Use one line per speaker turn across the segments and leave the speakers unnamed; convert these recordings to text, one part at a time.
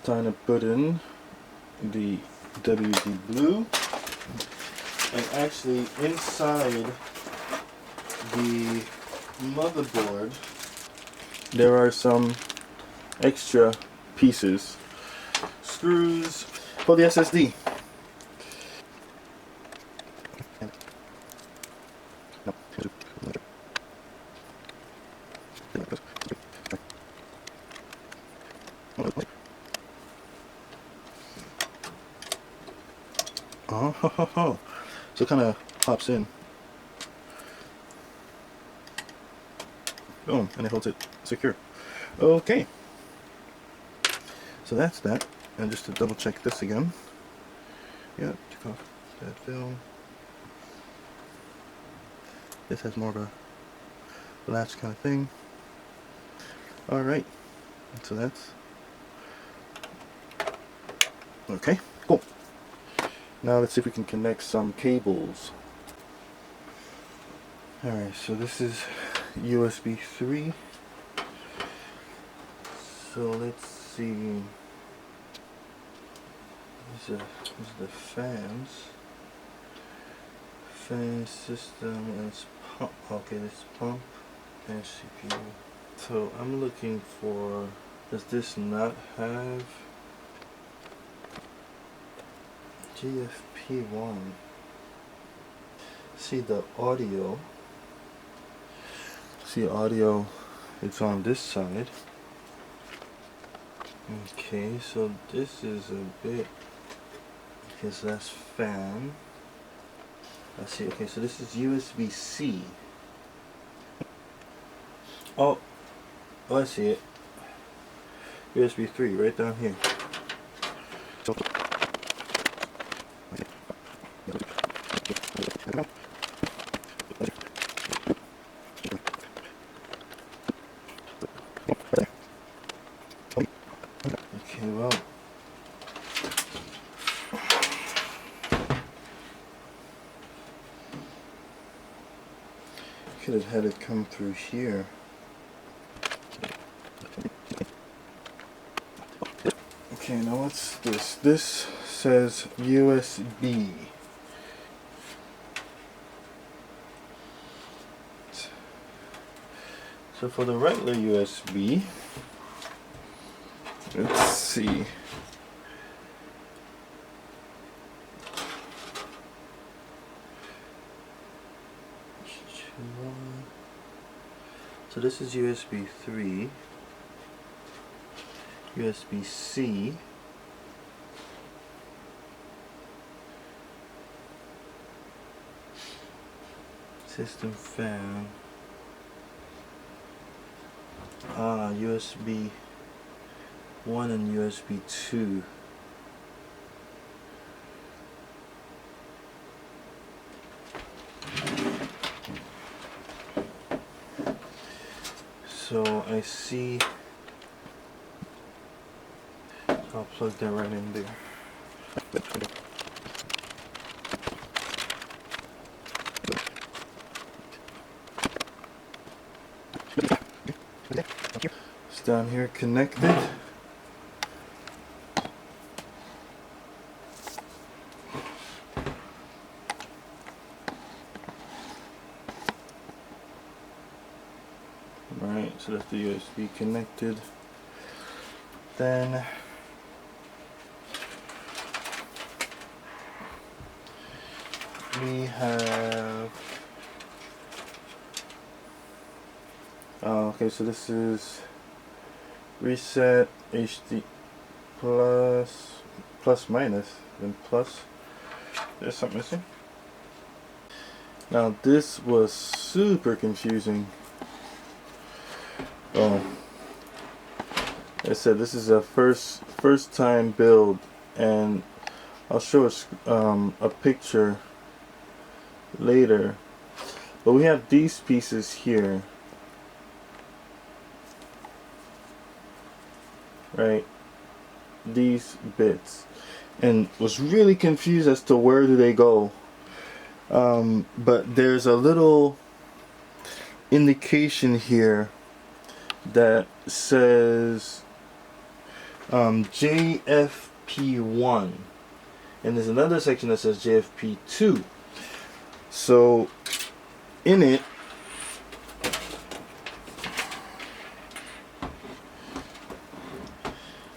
Time to put in the WD blue, and actually inside the motherboard there are some extra pieces, screws for the SSD. Oh, so it kind of pops in. Boom, and it holds it secure. Okay, so that's that. And just to double check this again. Yeah, took off that film. This has more of a latch kind of thing. Alright, so that's okay, cool. Now let's see if we can connect some cables. Alright, so this is USB 3. So let's see. These are the fans. Fan system and pump. Okay, this pump and CPU. So I'm looking for. Does this not have GFP1? See the audio. See audio. It's on this side. Okay, so this is a bit, because that's fan. I see. Okay, so this is USB-C. Oh, I see it. USB 3 right down here. Okay, well, could have had it come through here. Okay, now what's this? This says USB. So for the regular USB, let's see. So this is USB 3, USB-C, system fan, USB 1 and USB 2. So I see, I'll plug that right in there. It's down here connected. Right, so that's the USB connected. Then we have, okay, so this is reset HD plus minus, then plus. There's something missing. Now this was super confusing. Oh, I said this is a first time build, and I'll show us a picture later. But we have these pieces here, right? These bits, and was really confused as to where do they go. But there's a little indication here that says JFP1, and there's another section that says JFP2. So in it,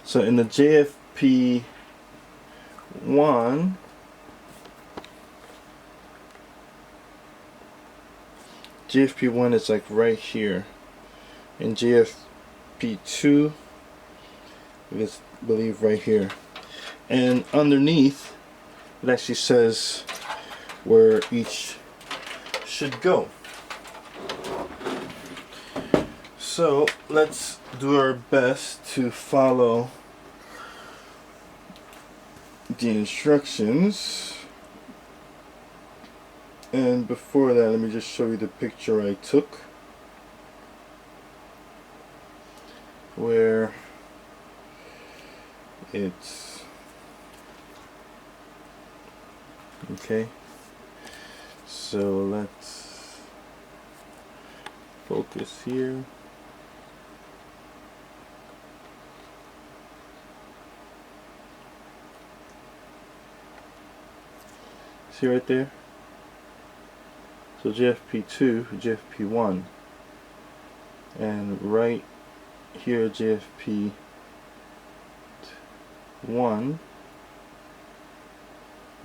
so in the JFP1, is like right here, and JFP2 is, I believe, right here, and underneath it actually says where each should go. So let's do our best to follow the instructions. And before that, let me just show you the picture I took, where it's okay. So let's focus here. See right there? So JFP2, JFP1, and right here JFP1,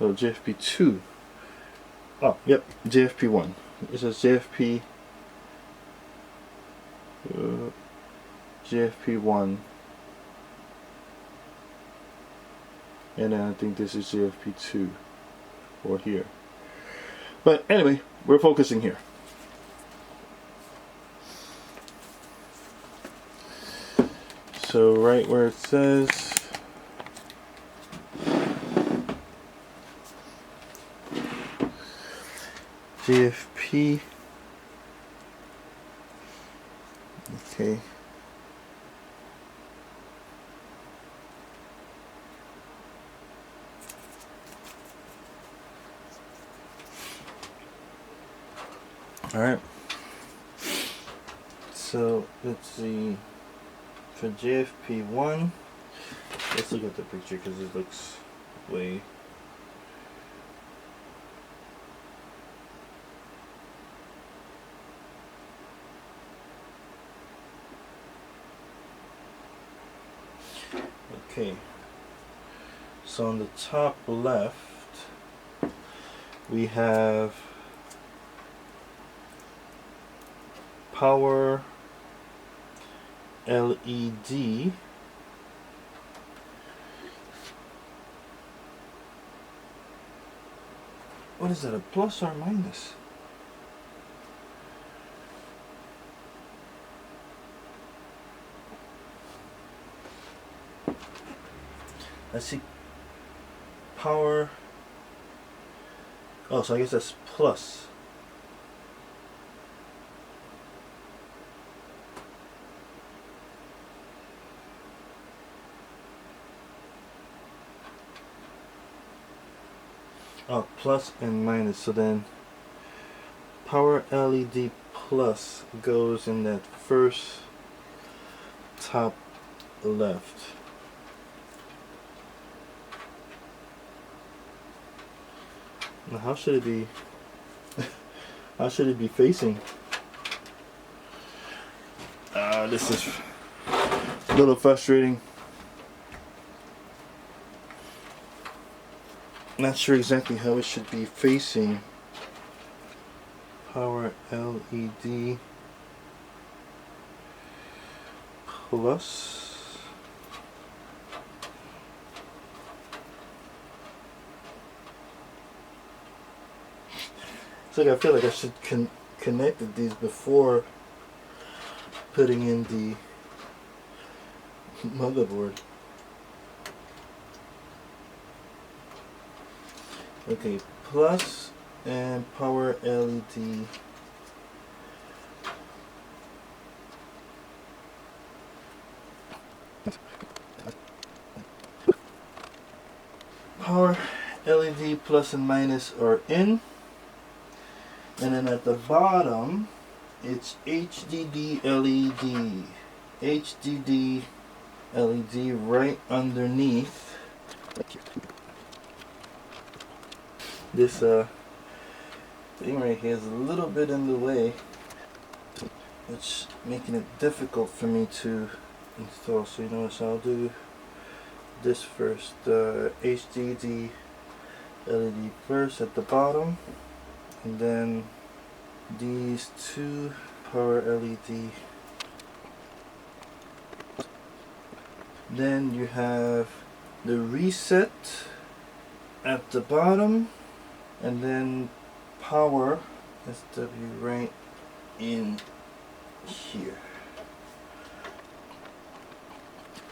oh JFP2, oh yep, JFP1. It says JFP1, and then I think this is JFP2, or here. But anyway, we're focusing here. So right where it says JFP, okay. Alright, so let's see, for JFP1, let's look at the picture because it looks way, okay, so on the top left we have power LED, what is that, a plus or minus? I see power, oh, so I guess that's plus. Oh, plus and minus, so then power LED plus goes in that first top left. Now how should it be, how should it be facing? This is a little frustrating. Not sure exactly how it should be facing. Power LED plus. It's like I feel like I should connected these before putting in the motherboard. Okay, plus and power LED. Power LED plus and minus are in. And then at the bottom, it's HDD LED. HDD LED right underneath. This thing right here is a little bit in the way, which making it difficult for me to install. So you know what, so I'll do this first. HDD LED first at the bottom, and then these two power LED. Then you have the reset at the bottom, and then power SW right in here.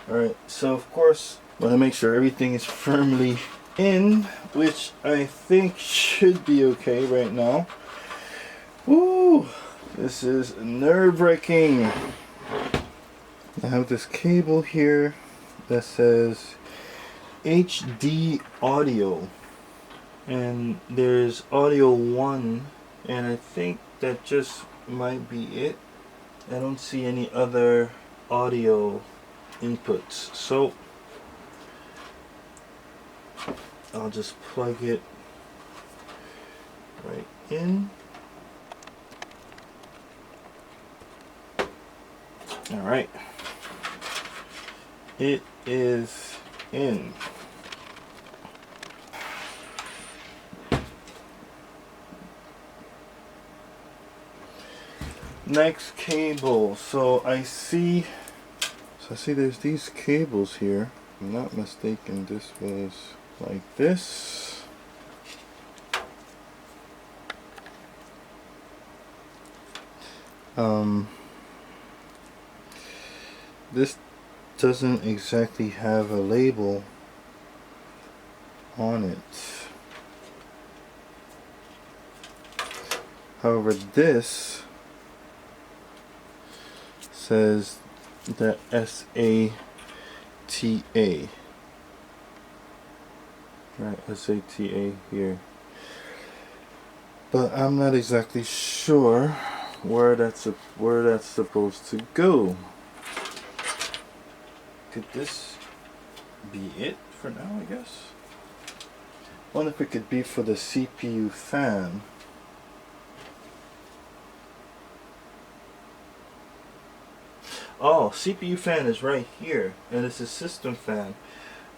Alright, so of course I want to make sure everything is firmly in, which I think should be okay right now. Woo! This is nerve-wracking. I have this cable here that says HD audio, and there's audio 1, and I think that just might be it. I don't see any other audio inputs, so I'll just plug it right in. Alright, it is in. Next cable. So I see there's these cables here. If I'm not mistaken, this was like this. This doesn't exactly have a label on it. However, this says the SATA. Right, SATA here. But I'm not exactly sure where that's supposed to go. Could this be it for now, I guess? Wonder if it could be for the CPU fan. Oh, CPU fan is right here, and it's a system fan.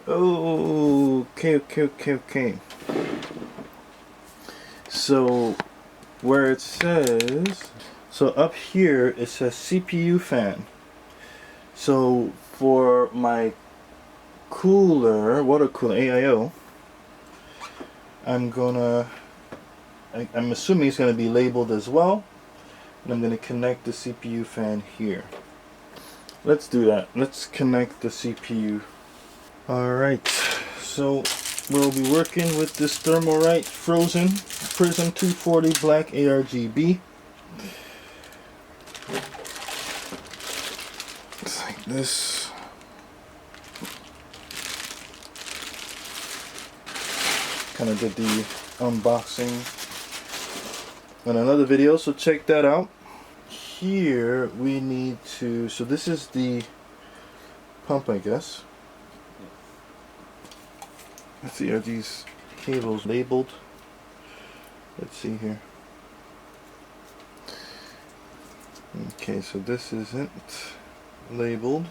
Oh, okay. So, where it says, so up here it says CPU fan. So for my cooler, water cooler, AIO, I'm assuming it's gonna be labeled as well, and I'm gonna connect the CPU fan here. Let's do that. Let's connect the CPU. Alright, so we'll be working with this Thermalright Frozen Prism 240 Black ARGB. It's like this. Kind of did the unboxing in another video, so check that out. Here we need to, so this is the pump, I guess. Let's see, are these cables labeled? Let's see here. Okay, so this isn't labeled.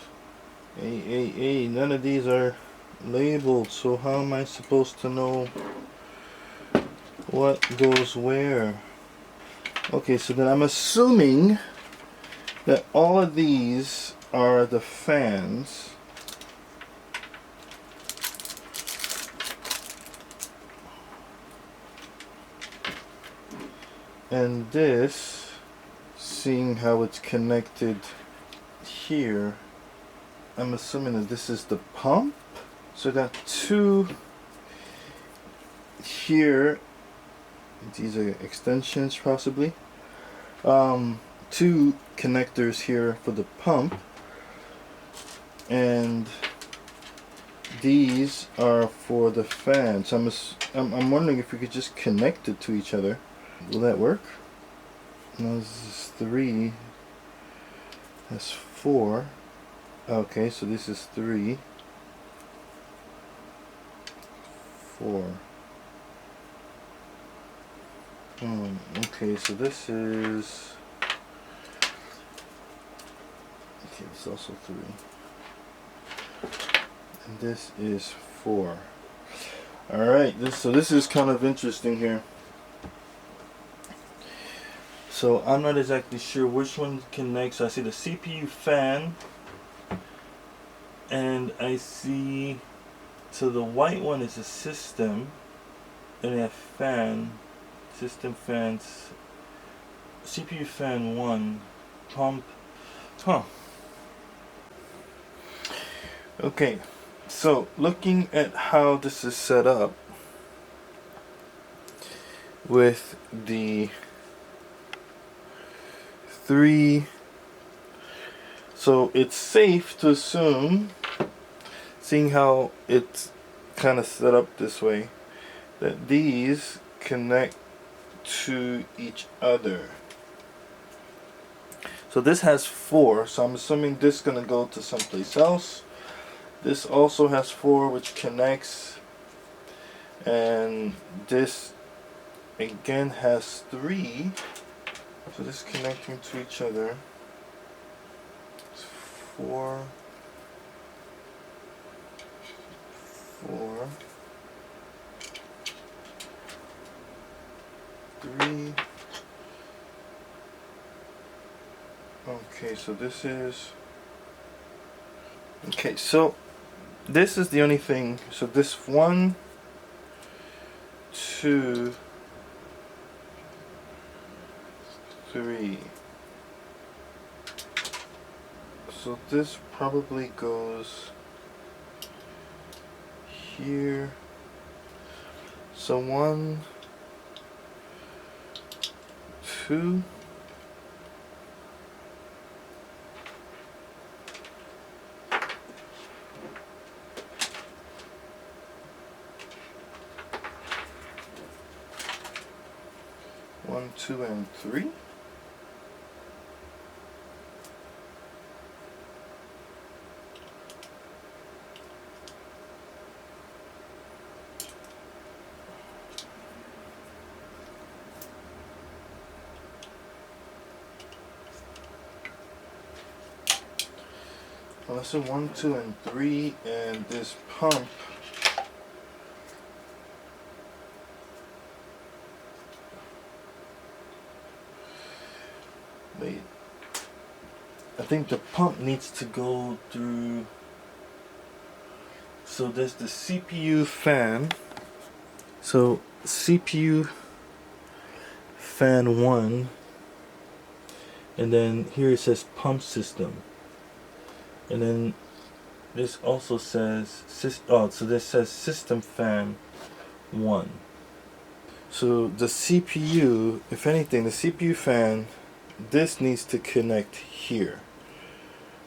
None of these are labeled, so how am I supposed to know what goes where? Okay, so then I'm assuming that all of these are the fans. And this, seeing how it's connected here, I'm assuming that this is the pump. So I got two here, these are extensions possibly. Two connectors here for the pump, and these are for the fan. So I'm wondering if we could just connect it to each other. Will that work? No, this is 3. That's 4. Okay, so this is 3, 4. Okay, so this is... Okay, this is also 3. And this is 4. Alright, so this is kind of interesting here. So I'm not exactly sure which one connects. I see the CPU fan, and I see, so the white one is a system, and they have fan, system fans, CPU fan 1, pump, Okay, so looking at how this is set up with the 3, so it's safe to assume, seeing how it's kind of set up this way, that these connect to each other. So this has 4, so I'm assuming this is going to go to someplace else. This also has 4, which connects, and this again has 3. So this is connecting to each other. It's 4, 4, 3. Okay, so this is... Okay, so this is the only thing. So this 1, 2, 3. So this probably goes here. So 1, 2. One, 2, and 3. Well, so 1, 2, and 3, and this pump. Wait. I think the pump needs to go through. So there's the CPU fan. So CPU fan 1, and then here it says pump system, and then this also says so this says system fan 1. So the CPU, if anything, the CPU fan, this needs to connect here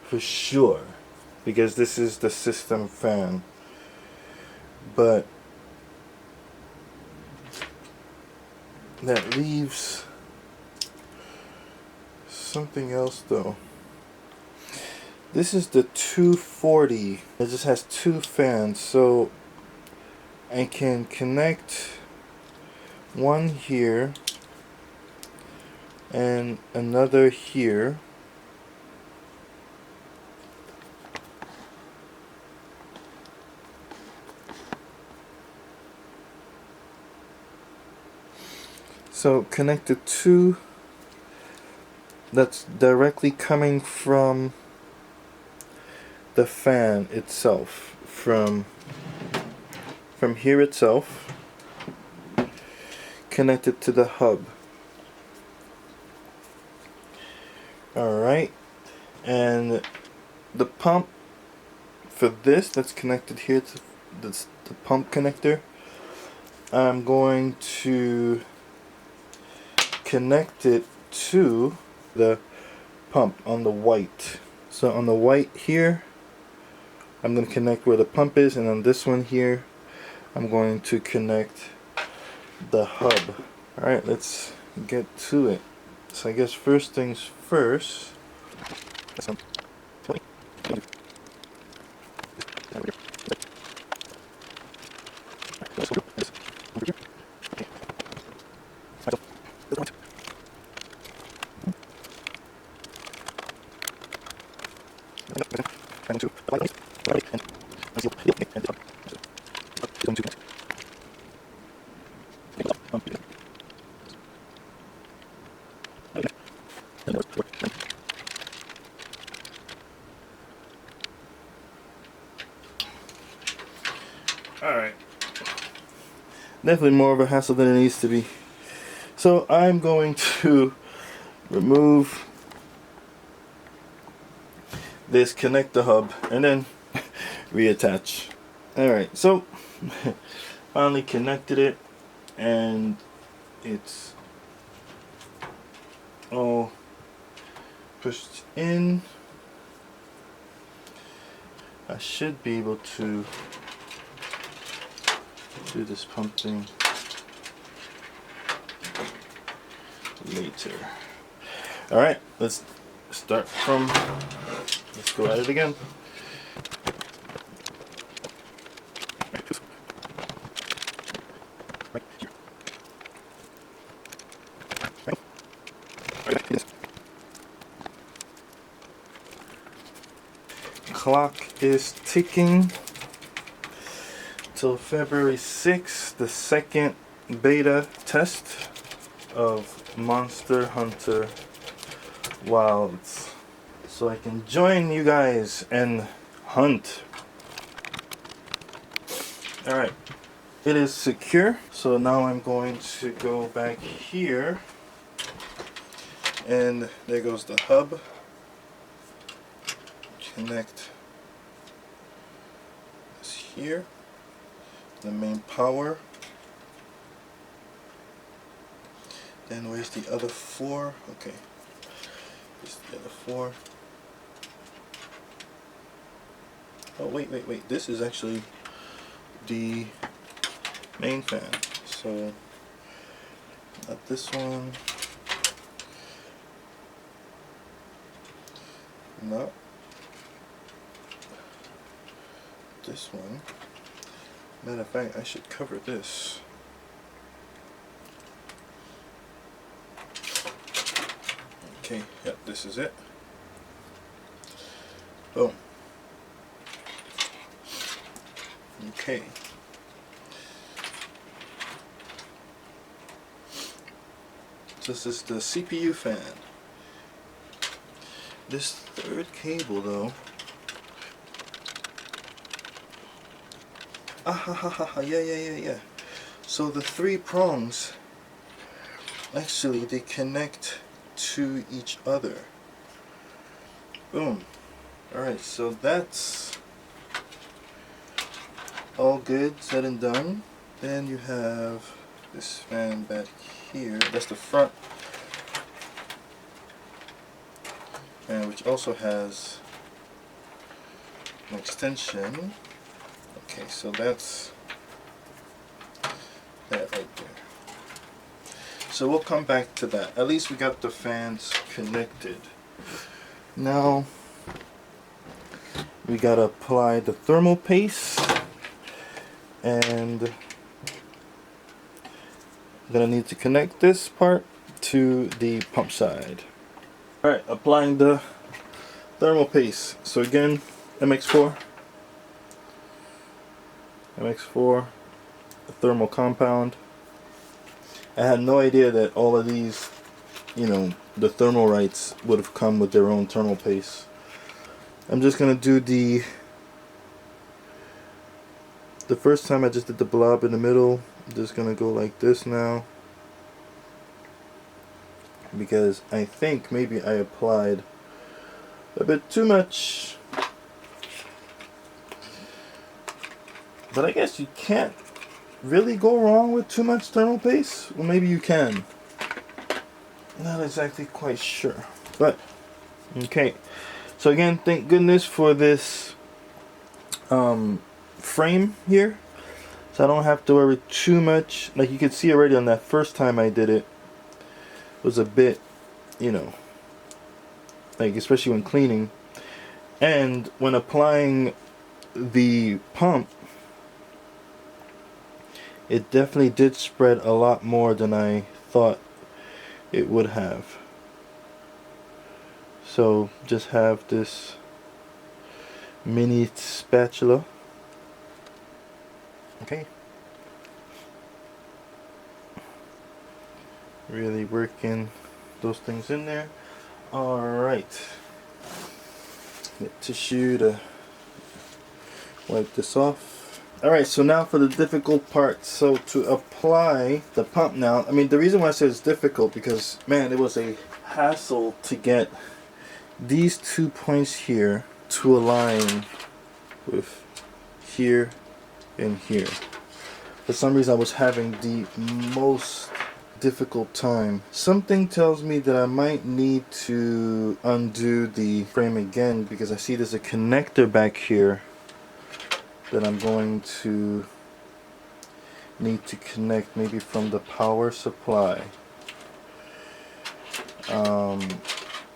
for sure, because this is the system fan. But that leaves something else though. This is the 240. It just has 2 fans, so I can connect one here and another here. So connect the 2 that's directly coming from the fan itself, from here itself, connected to the hub. Alright, and the pump for this, that's connected here to the pump connector, I'm going to connect it to the pump on the white. So on the white here, I'm going to connect where the pump is, and on this one here, I'm going to connect the hub. Alright, let's get to it. So I guess first things first. Alright. Definitely more of a hassle than it needs to be. So I'm going to remove this, connect the hub, and then reattach. Alright, so finally connected it, and it's all pushed in. I should be able to do this pump thing later. Alright, let's start from, let's go at it again. Clock is ticking till February 6th, the second beta test of Monster Hunter Wilds, so I can join you guys and hunt. Alright, it is secure, so now I'm going to go back here, and there goes the hub. Connect this here, the main power. Then where's the other four? Okay, here's the other four. Oh wait, this is actually the main fan, so not this one, not this one. Matter of fact, I should cover this. Okay, yep, this is it. Boom. Okay. This is the CPU fan. This third cable though, yeah. So the three prongs, actually they connect to each other. Boom. Alright, so that's all good, said and done. Then you have this fan back here, that's the front, and which also has an extension. Okay, so that's that right there. So we'll come back to that. At least we got the fans connected. Now we gotta apply the thermal paste, and I'm gonna need to connect this part to the pump side. Alright, applying the thermal paste. So again, MX4, a thermal compound. I had no idea that all of these, you know, the Thermalrights would have come with their own thermal paste. I'm just gonna do the first time I just did the blob in the middle. I'm just gonna go like this now, because I think maybe I applied a bit too much. But I guess you can't really go wrong with too much thermal paste? Well, maybe you can. Not exactly quite sure. But, okay. So again, thank goodness for this frame here. So I don't have to worry too much. Like you could see already on that first time I did it, was a bit, you know, like especially when cleaning. And when applying the pump, it definitely did spread a lot more than I thought it would have. So just have this mini spatula. Okay. Really working those things in there. Alright. Get tissue to wipe this off. Alright, so now for the difficult part. So to apply the pump now, I mean the reason why I say it's difficult because man, it was a hassle to get these 2 points here to align with here and here. For some reason I was having the most difficult time. Something tells me that I might need to undo the frame again because I see there's a connector back here that I'm going to need to connect maybe from the power supply.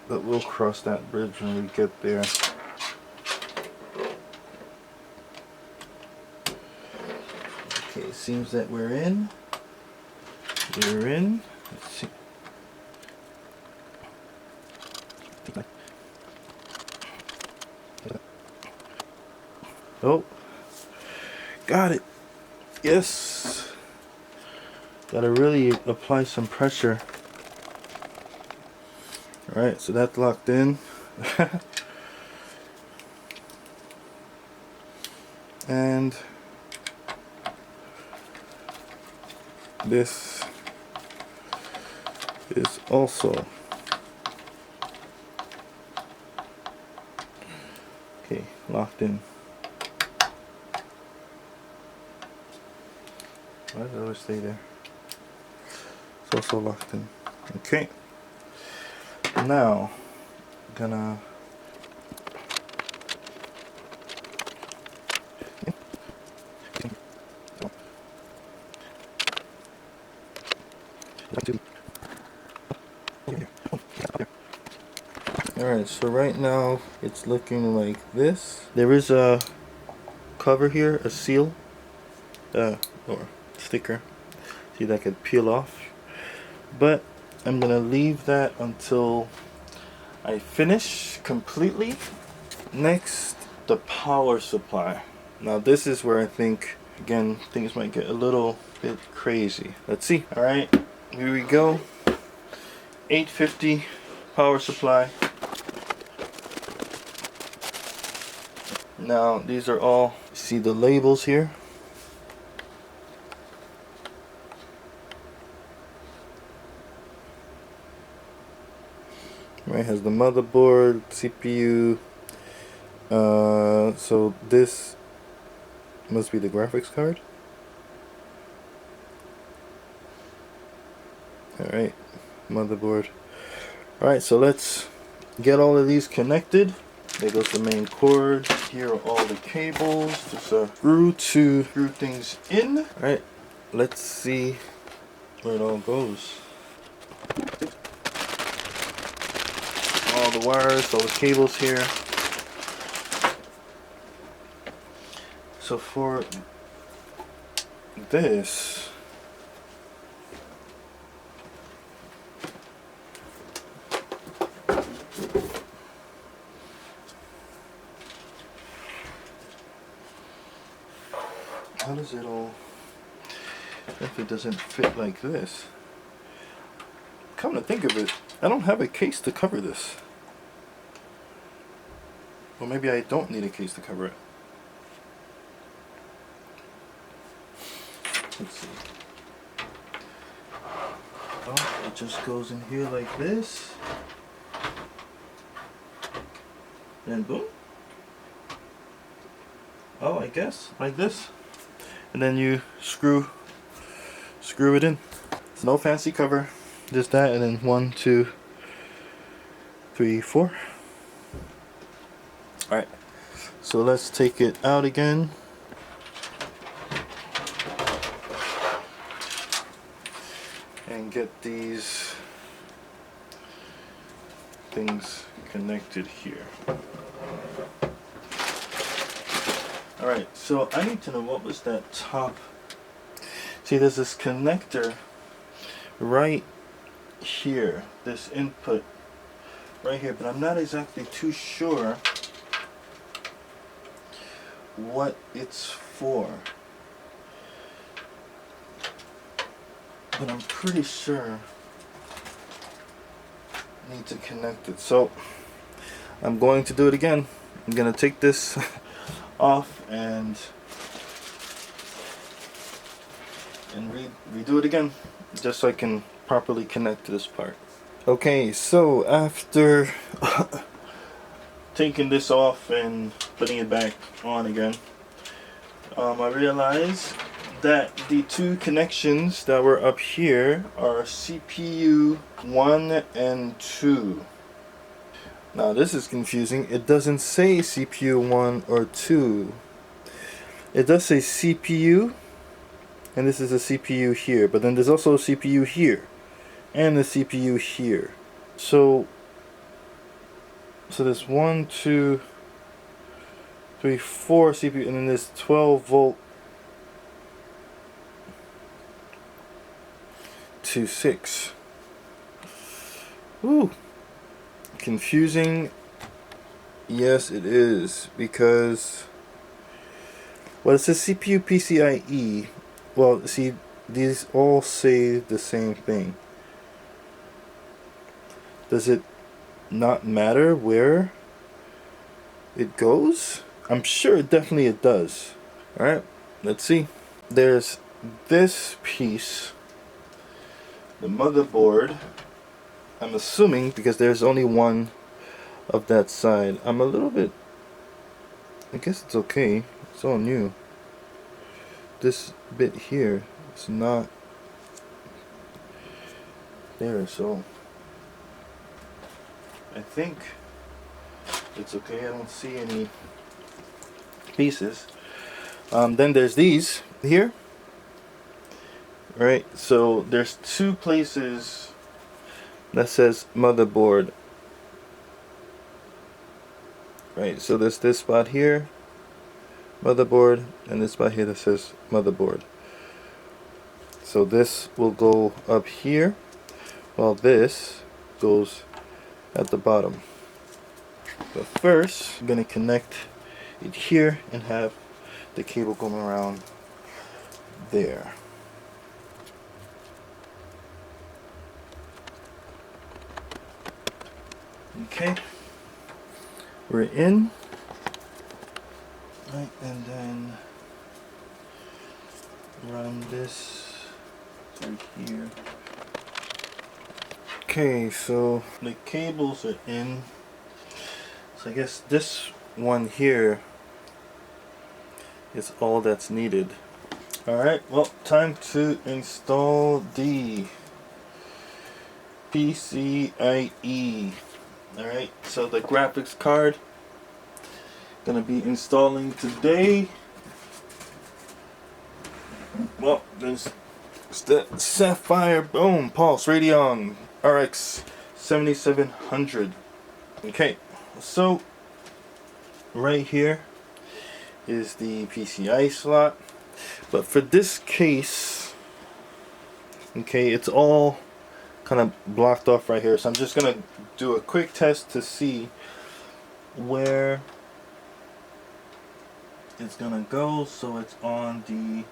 But we'll cross that bridge when we get there. Okay, it seems that we're in. We're in. Let's see. Oh, got it. Yes. Gotta really apply some pressure. Alright, so that's locked in. And this is also okay, locked in. Why does it always stay there? It's also locked in. Okay. Now, I'm gonna Alright, so right now it's looking like this. There is a cover here, a seal, or sticker. See, that could peel off. But I'm gonna leave that until I finish completely. Next, the power supply. Now this is where I think, again, things might get a little bit crazy. Let's see. Alright, here we go. 850 power supply. Now these are all, see the labels here? Right, has the motherboard, CPU. So this must be the graphics card. Alright, motherboard. Alright, so let's get all of these connected. There goes the main cord. Here are all the cables. There's a screw to screw things in. Alright, let's see where it all goes. All the wires, all the cables here. So for this, how does it all, if it doesn't fit like this? Come to think of it, I don't have a case to cover this. Or maybe I don't need a case to cover it. Let's see. Oh, it just goes in here like this. And boom. Oh, I guess like this. and then you screw it in. It's no fancy cover, just that, and then 1, 2, 3, 4. Alright, so let's take it out again. And get these things connected here. Alright, so I need to know what was that top. See, there's this connector right here, this input right here, but I'm not exactly too sure what it's for. But I'm pretty sure I need to connect it. So I'm going to do it again. I'm going to take this off and redo it again, just so I can properly connect to this part. Okay, so after taking this off and putting it back on again, I realized that the two connections that were up here are CPU 1 and 2. Now this is confusing. It doesn't say CPU 1 or 2. It does say CPU, and this is a CPU here, but then there's also a CPU here and a CPU here. So there's 1, 2, 3, 4 CPU, and then there's 12 volt to 6. Ooh, confusing. Yes, it is, because, well, it says CPU PCIe. Well, see, these all say the same thing. Does it not matter where it goes? I'm sure definitely it does. Alright, let's see. There's this piece, the motherboard. I'm assuming, because there's only one of that side. I'm a little bit, I guess it's okay. It's all new. This bit here is not there, so I think it's okay. I don't see any pieces. Then there's these here. Right, so there's two places that says motherboard. Right, so there's this spot here, motherboard, and this spot here that says motherboard. So this will go up here, while this goes at the bottom. But first, I'm going to connect it here and have the cable going around there. Okay, we're in. Right, and then run this through here. Okay, so the cables are in. So I guess this one here is all that's needed. Alright, well, time to install the PCIe. Alright, so the graphics card gonna be installing today. Well, there's the Sapphire Boom Pulse Radeon RX 7700. Okay, so right here is the PCI slot, but for this case, okay, it's all kind of blocked off right here, so I'm just gonna do a quick test to see where it's gonna go. So it's on the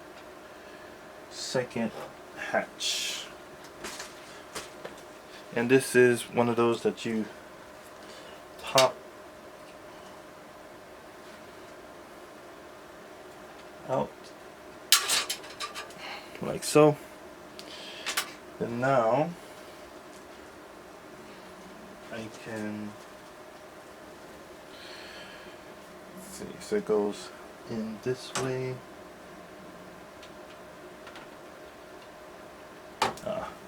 second hatch, and this is one of those that you pop out like so. And now I can see, so it goes in this way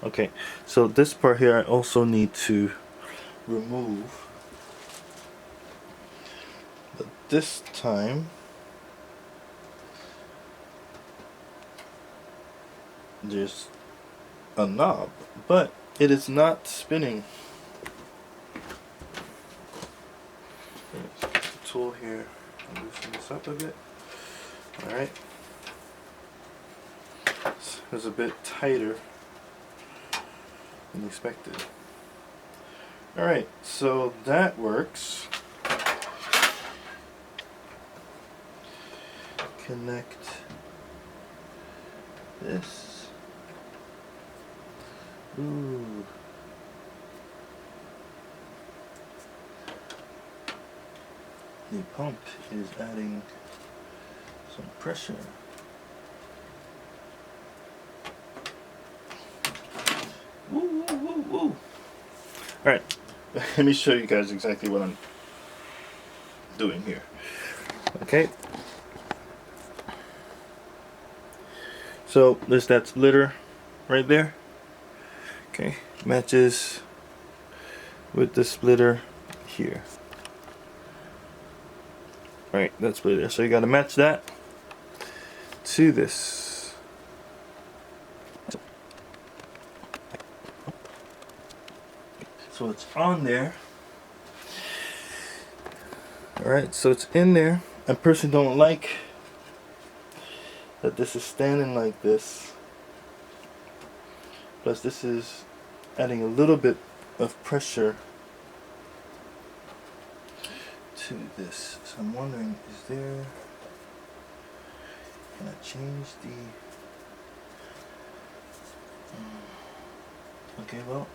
Okay, so this part here I also need to remove, but this time there's a knob, but it is not spinning. Let's get the tool here and loosen this up a bit. Alright, it's a bit tighter than expected. Alright, so that works. Connect this. Ooh. The pump is adding some pressure. Woo, woo, woo, woo. Alright, let me show you guys exactly what I'm doing here. Okay. So there's that splitter right there. Okay, matches with the splitter here. Alright, that splitter. So you gotta match that to this. So it's on there. Alright, so it's in there. I personally don't like that this is standing like this. Plus this is adding a little bit of pressure to this. So I'm wondering, is there, can I change the, okay, well,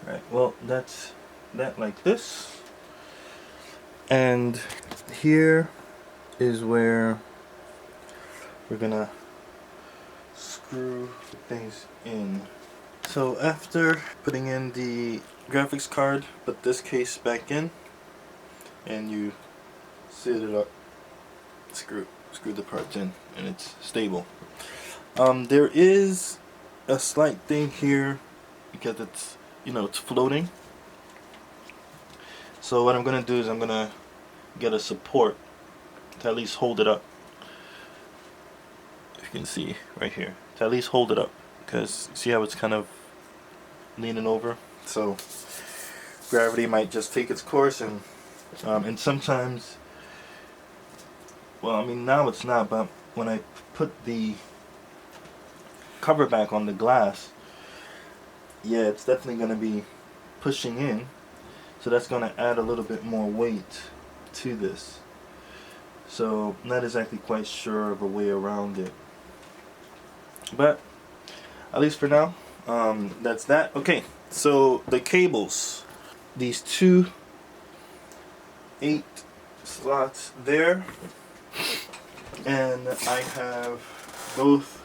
right, well, that's that like this. And here is where we're gonna screw things in. So after putting in the graphics card, put this case back in and you set it up, screw the parts in, and it's stable. There is a slight thing here because it's, you know, it's floating. So what I'm gonna do is I'm gonna get a support to at least hold it up. If you can see right here, to at least hold it up, because see how it's kind of leaning over. So gravity might just take its course, and sometimes, well, I mean now it's not, but when I put the cover back on the glass, yeah, it's definitely gonna be pushing in. So that's going to add a little bit more weight to this. So I'm not exactly quite sure of a way around it. But at least for now, that's that. Okay, so the cables. These two 8 slots there. And I have both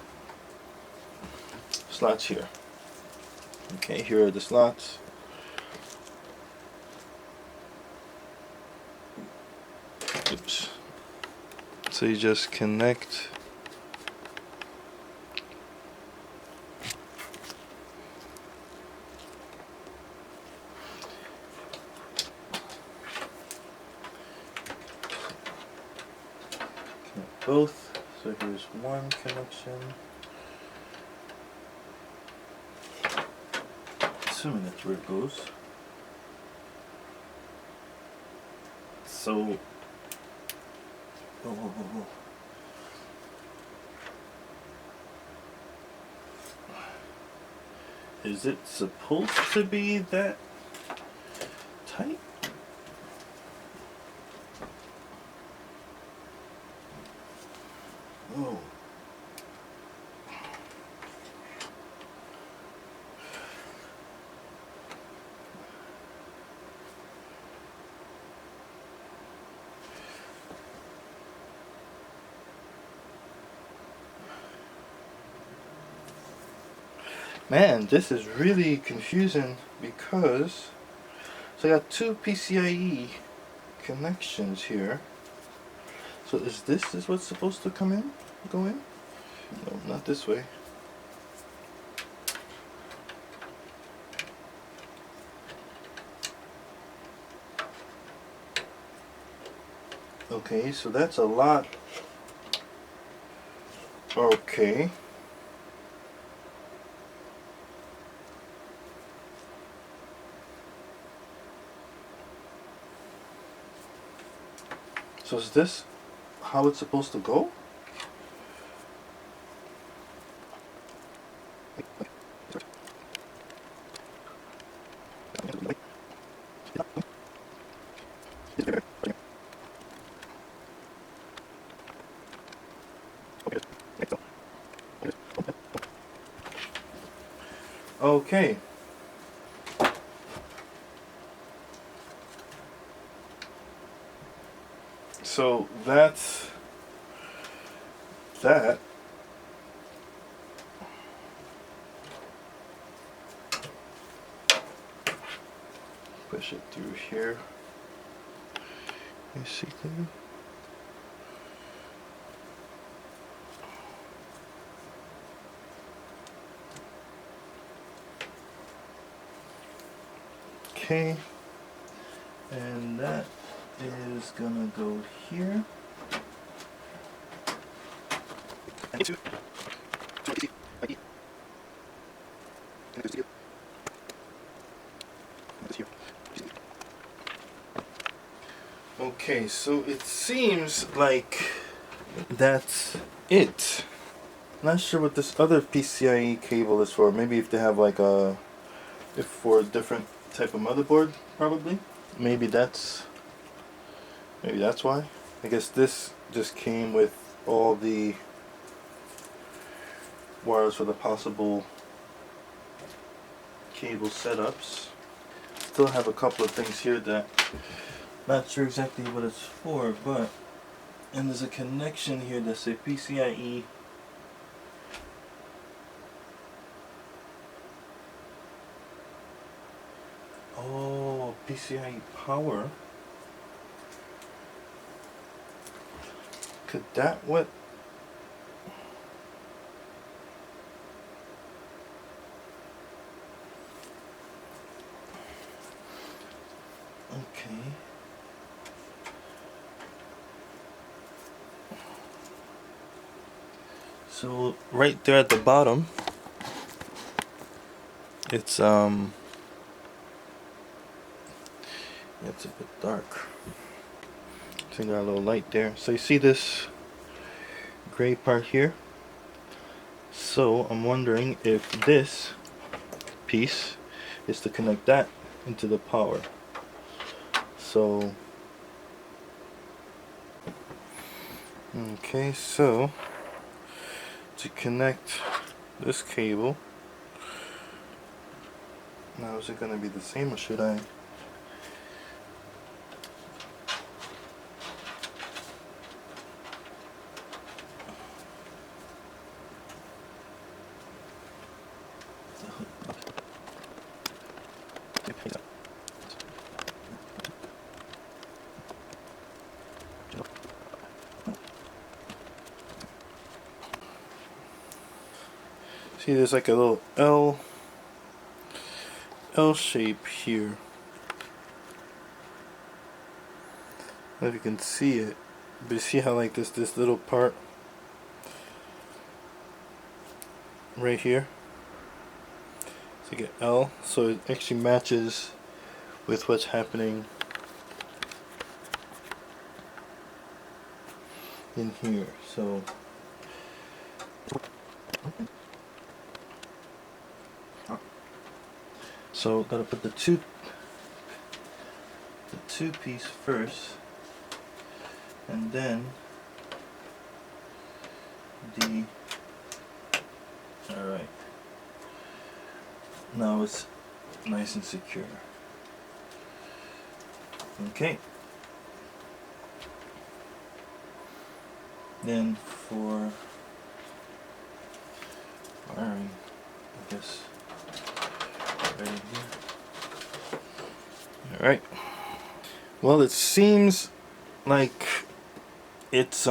slots here. Okay, here are the slots. Oops. So you just connect both. So here's one connection. Assuming that's where it goes. So whoa, whoa, whoa, whoa. Is it supposed to be that tight? Whoa. Man, this is really confusing because, So I got two PCIe connections here. So is what's supposed to go in? No, not this way. Okay, so that's a lot. Okay. So is this how it's supposed to go? Okay. So that's that. Push it through here. You see that? Okay. And that is gonna go here. Okay, so it seems like that's it. Not sure what this other PCIe cable is for. Maybe if they have like if for a different type of motherboard, probably. Maybe that's why. I guess this just came with all the wires for the possible cable setups. Still have a couple of things here that not sure exactly what it's for, but and there's a connection here that say PCIe. Oh, PCIe power. Could that what? Okay. So right there at the bottom, it's a bit dark. So you got a little light there. So you see this gray part here? So I'm wondering if this piece is to connect that into the power. So okay, so to connect this cable, now is it going to be the same or should I? See, there's like a little L shape here. I don't know if you can see it, but you see how like this little part right here, it's like an L, so it actually matches with what's happening in here. So gotta put the two piece first, and then the. All right. Now it's nice and secure. Okay. Then for wiring, I guess right in here. Alright. Well, it seems like it's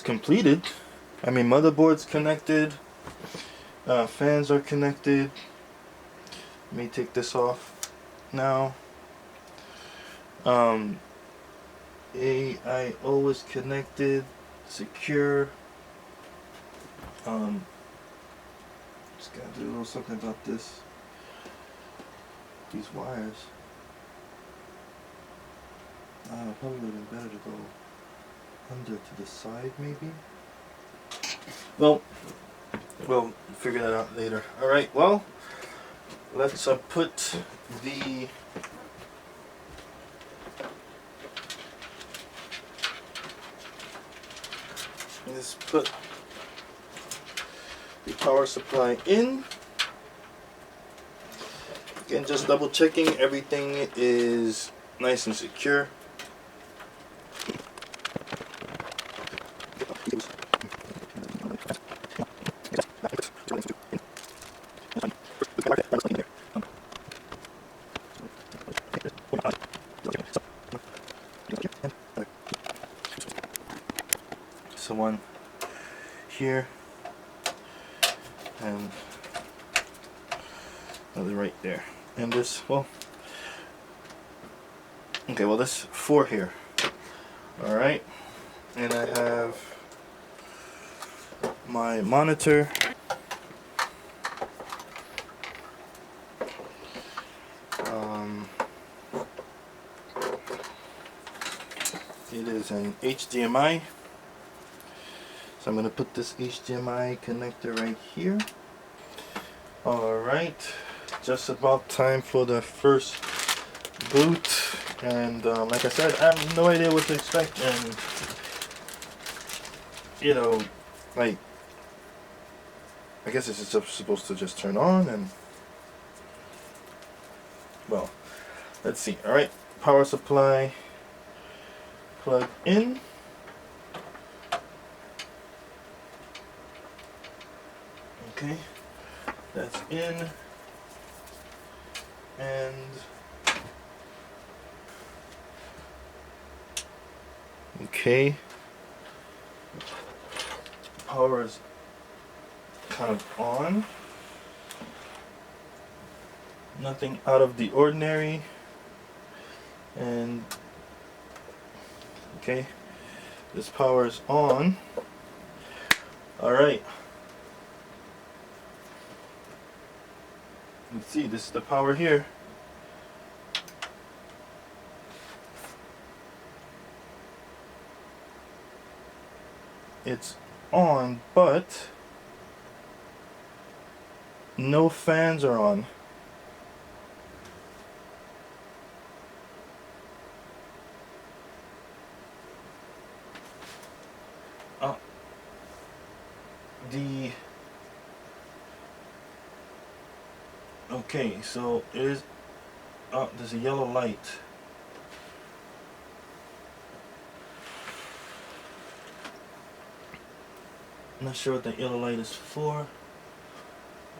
completed. I mean, motherboard's connected, fans are connected. Let me take this off now. AIO is connected, secure. Just gotta do a little something about this. These wires. Probably would have been better to go under to the side, maybe. Well, we'll figure that out later. All right. Well, let's put the power supply in. Again, just double checking everything is nice and secure. So one here and another right there, and this, well, okay, well, this 4 here. All right, and I have my monitor. It is an HDMI. So I'm going to put this HDMI connector right here. Alright, just about time for the first boot. And like I said, I have no idea what to expect. And, you know, like, I guess it's just supposed to just turn on and, well, let's see. Alright, power supply, plug in. Okay, that's in, and okay, power is kind of on. Nothing out of the ordinary, and okay, this power is on. All right. Let's see, this is the power here. It's on, but no fans are on. Okay, so there's a yellow light. I'm not sure what the yellow light is for.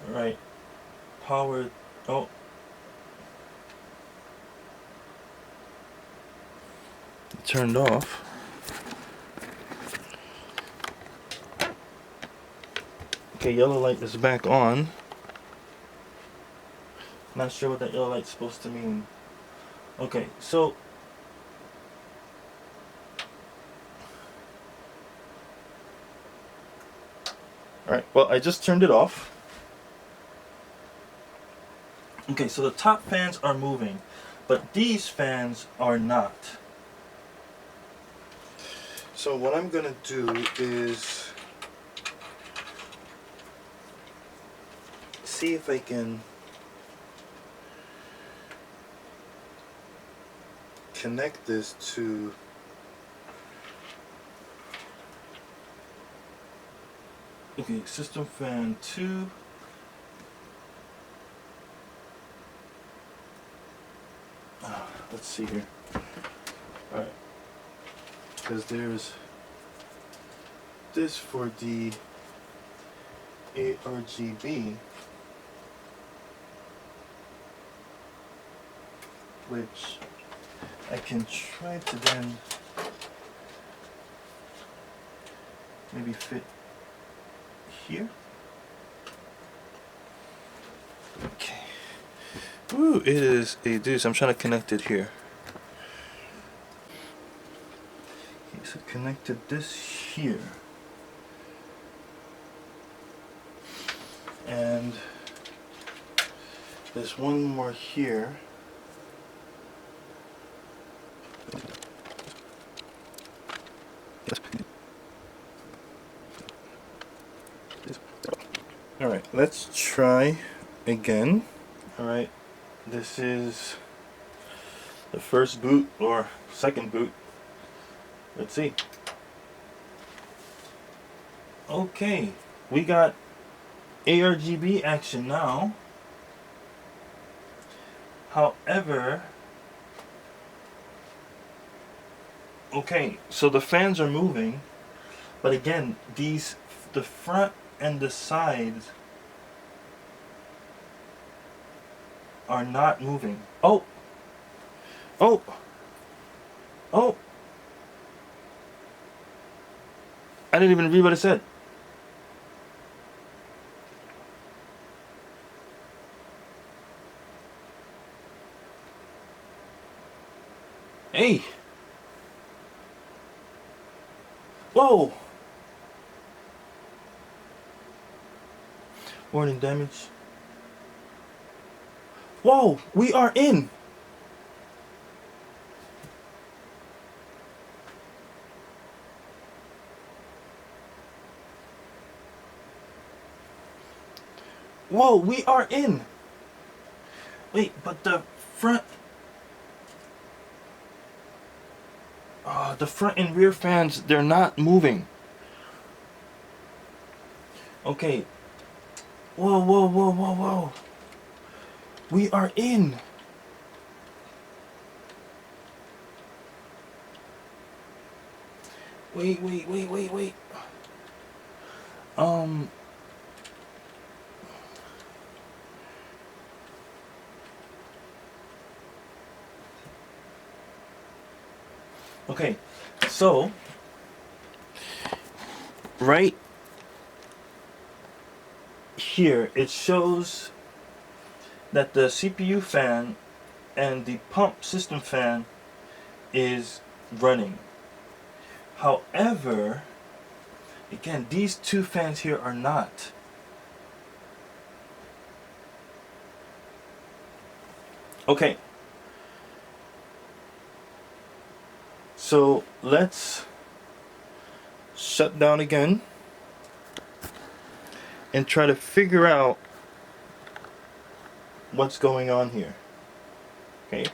Alright, power, oh. Turned off. Okay, yellow light is back on. Not sure what that yellow light's supposed to mean. Okay, so alright, well, I just turned it off. Okay, so the top fans are moving, but these fans are not. So what I'm gonna do is see if I can connect this to okay, system fan 2. Let's see here. Alright. Because there's this for the ARGB. which I can try to then maybe fit here. Okay. Ooh, it is a deuce. I'm trying to connect it here. Okay, so connected this here. And there's one more here. Alright, let's try again. Alright, this is the first boot or second boot. Let's see. Okay, we got ARGB action now. However, okay, so the fans are moving, but again, the front and the sides are not moving. Oh! Oh! Oh! I didn't even read what it said. Hey! Whoa! Warning damage. Whoa! We are in! Whoa! We are in! Wait, but the front... the front and rear fans, they're not moving. Okay. Whoa, whoa, whoa, whoa, whoa. We are in. Wait, wait, wait, wait, wait. Okay, so right here it shows that the CPU fan and the pump system fan is running. However, again, these two fans here are not. Okay. So let's shut down again and try to figure out what's going on here. Okay.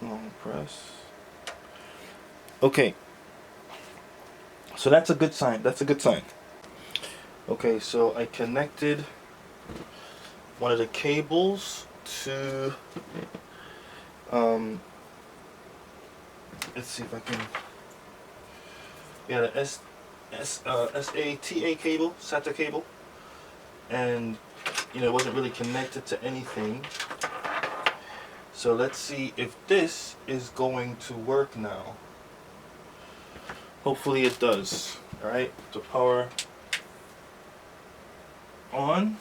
Long press. Okay. So that's a good sign. That's a good sign. Okay, so I connected one of the cables to let's see if I can. Yeah, the SATA cable, SATA cable, and it wasn't really connected to anything. So let's see if this is going to work now. Hopefully it does. All right, so power on.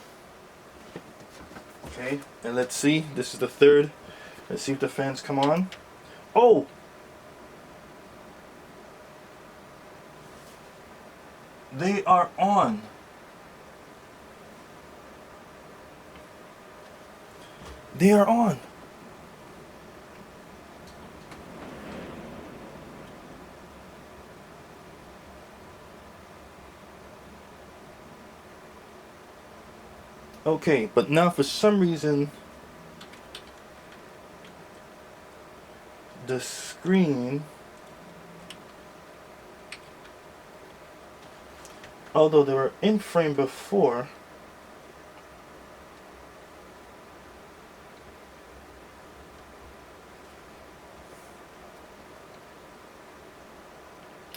Okay, and let's see. This is the third. Let's see if the fans come on. Oh! They are on. They are on. Okay, but now for some reason the screen, although they were in frame before,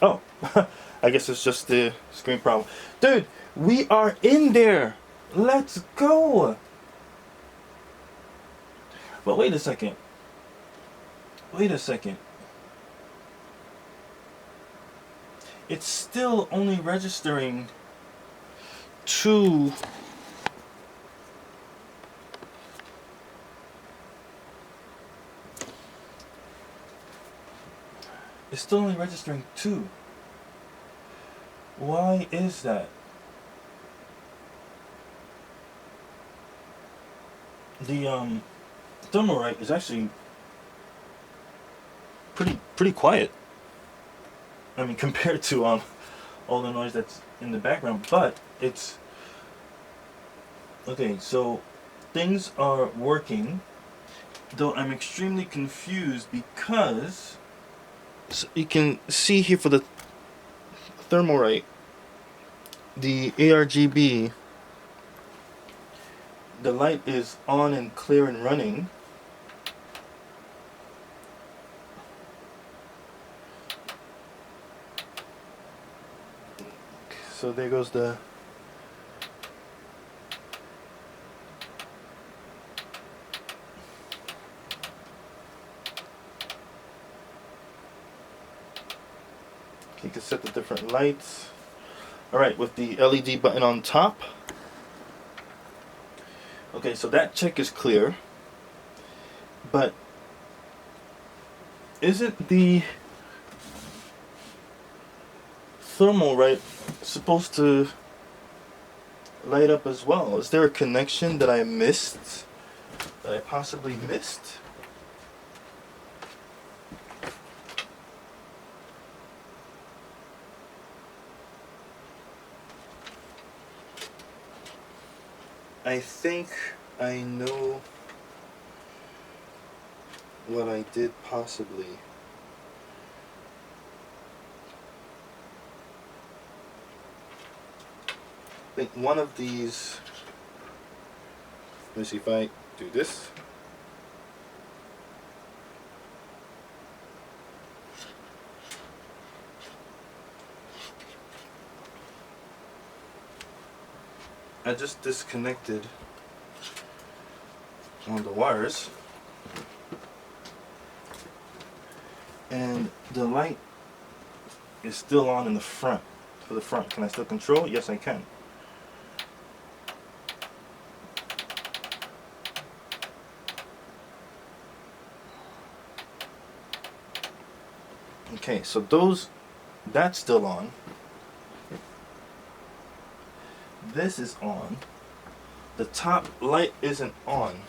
oh, I guess it's just the screen problem. Dude, we are in there. Let's go. But wait a second. Wait a second. It's still only registering 2. It's still only registering 2. Why is that? The Thermalright is actually pretty quiet. I mean, compared to all the noise that's in the background, but it's okay. So things are working, though I'm extremely confused because so you can see here for the Thermalright, the ARGB, the light is on and clear and running. So there goes the you can set the different lights. Alright, with the LED button on top. Okay, so that check is clear. But isn't the Thermalright supposed to light up as well? Is there a connection that I missed? That I possibly missed? I think I know what I did possibly. I think one of these, let me see if I do this. I just disconnected one of the wires and the light is still on in the front. For the front, can I still control it? Yes, I can. Okay, so that's still on. This is on. The top light isn't on.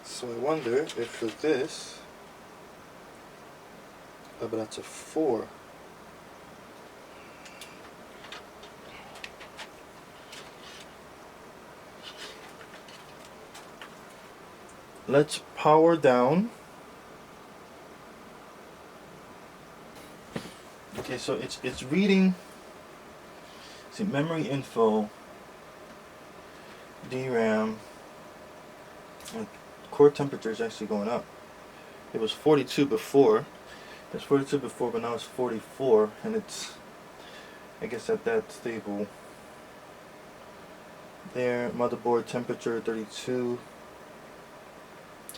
So I wonder if for this, oh, but that's a 4. Let's power down. Okay, so it's reading. See, memory info, DRAM, and core temperature is actually going up. It was 42 before. It was 42 before, but now it's 44, and it's, I guess, at that stable. There, motherboard temperature 32.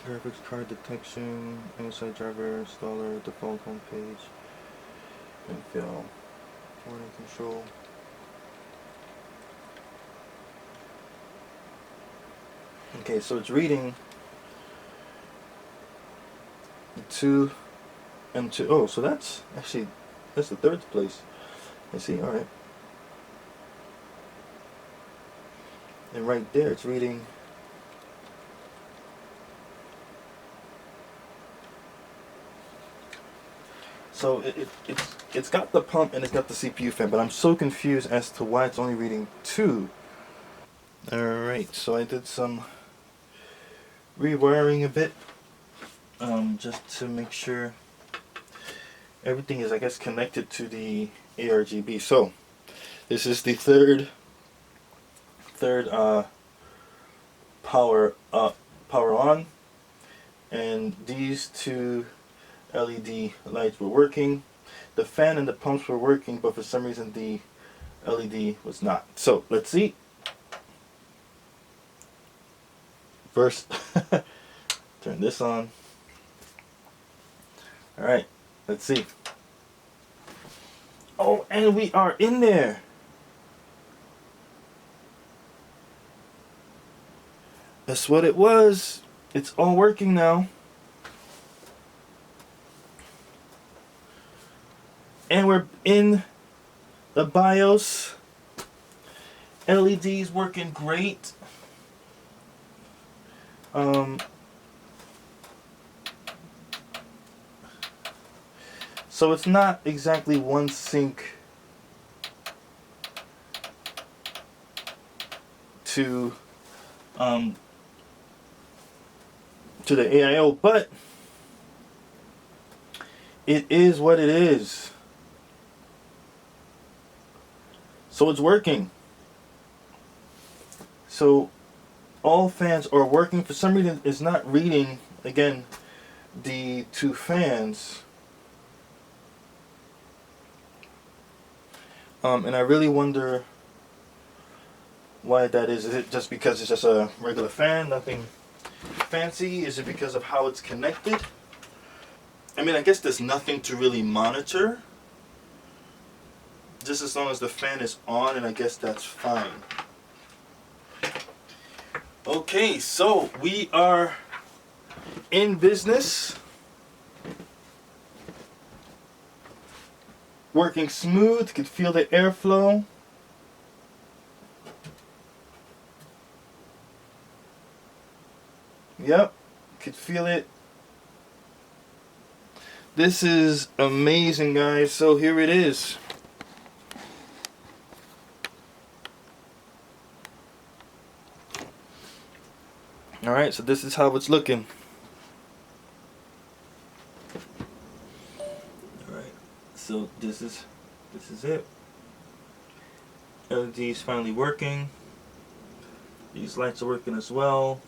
Graphics card detection, inside driver installer, default home page. Infill, warning control. Okay, so it's reading 2 and 2. Oh, so that's actually the third place. I see. All right. And right there, it's reading. So it's got the pump and it's got the CPU fan, but I'm so confused as to why it's only reading 2. Alright, so I did some rewiring a bit, just to make sure everything is, I guess, connected to the ARGB. So this is the third power on, and these 2 LED lights were working. The fan and the pumps were working, but for some reason the LED was not. So let's see. First, turn this on. All right, let's see. Oh, and we are in there. That's what it was. It's all working now. And we're in the BIOS. LEDs working great. So it's not exactly one sync to the AIO, but it is what it is. So it's working. So all fans are working. For some reason, it's not reading, again, the two fans. And I really wonder why that is. Is it just because it's just a regular fan, nothing fancy? Is it because of how it's connected? I mean, I guess there's nothing to really monitor. Just as long as the fan is on, and I guess that's fine. Okay, so we are in business. Working smooth, you can feel the airflow. Yep, could feel it. This is amazing, guys. So here it is. All right, so this is how it's looking. All right, so this is it. LED is finally working. These lights are working as well.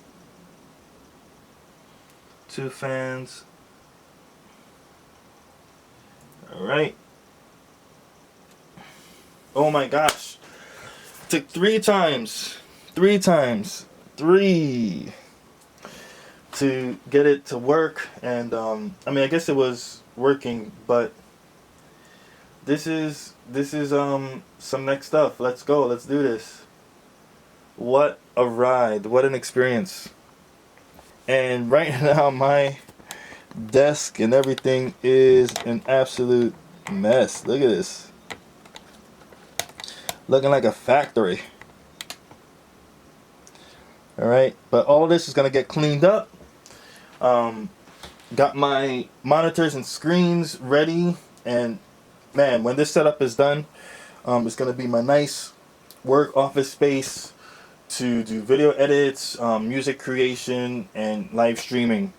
Two fans. All right. Oh my gosh. Took three times to get it to work, and I mean, I guess it was working, but this is some next stuff. Let's go. Let's do this. What a ride. What an experience. And right now my desk and everything is an absolute mess. Look at this. Looking like a factory. Alright, but all this is going to get cleaned up. Got my monitors and screens ready, and man, when this setup is done, it's going to be my nice work office space to do video edits, music creation, and live streaming.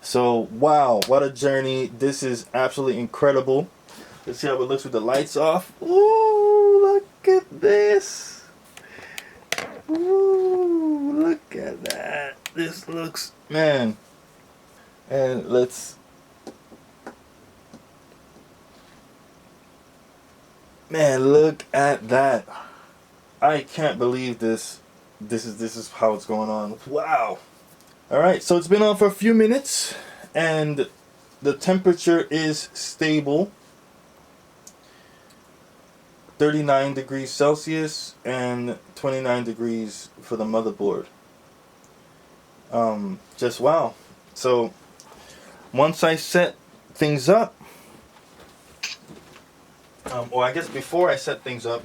So wow, what a journey. This is absolutely incredible. Let's see how it looks with the lights off. Ooh, look at this. Ooh, look at that. This looks, man. And let's, man, look at that. I can't believe this. This is how it's going on. Wow. Alright, so it's been on for a few minutes, and the temperature is stable. 39 degrees Celsius and 29 degrees for the motherboard. Just wow. So once I set things up, or I guess before I set things up,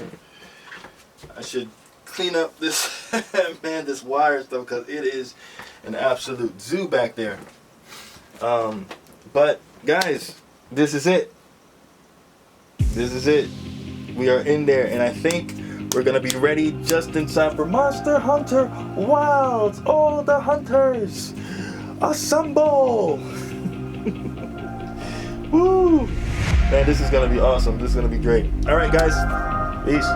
I should clean up this man, this wire stuff, because it is an absolute zoo back there. But guys, this is it. This is it. We are in there, and I think we're gonna be ready just in time for Monster Hunter Wilds. All the hunters assemble. Woo! Man, this is gonna be awesome. This is gonna be great. All right, guys. Peace.